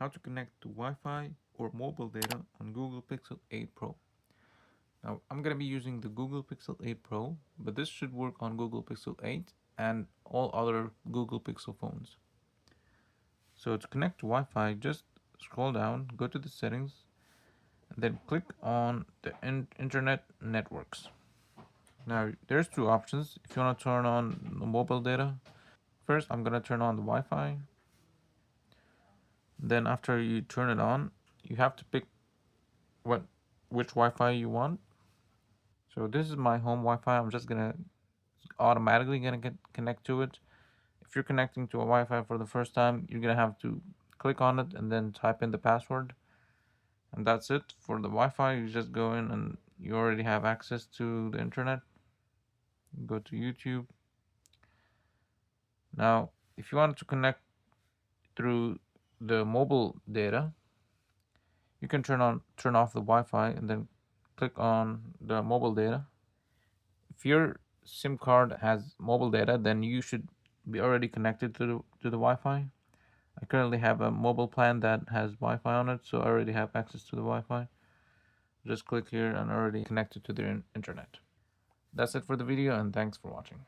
how to connect to Wi-Fi or mobile data on Google Pixel 8 Pro. Now, I'm going to be using the Google Pixel 8 Pro, but this should work on Google Pixel 8 and all other Google Pixel phones. So to connect to Wi-Fi, just scroll down, go to the settings, and then click on the internet networks. Now, there's two options. If you want to turn on the mobile data, first I'm going to turn on the Wi-Fi. Then after you turn it on, you have to pick which Wi-Fi you want. So this is my home Wi-Fi. I'm just gonna automatically get connect to it. If you're connecting to a Wi-Fi for the first time, you're gonna have to click on it and then type in the password, and that's it. For the Wi-Fi, you just go in and you already have access to the internet. Go to YouTube. Now, if you want to connect through the mobile data, you can turn off the Wi-Fi and then click on the mobile data. If your SIM card has mobile data, then you should be already connected to the Wi-Fi. I currently have a mobile plan that has Wi-Fi on it, so I already have access to the Wi-Fi. Just click here and already connected to the internet. That's it for the video, and thanks for watching.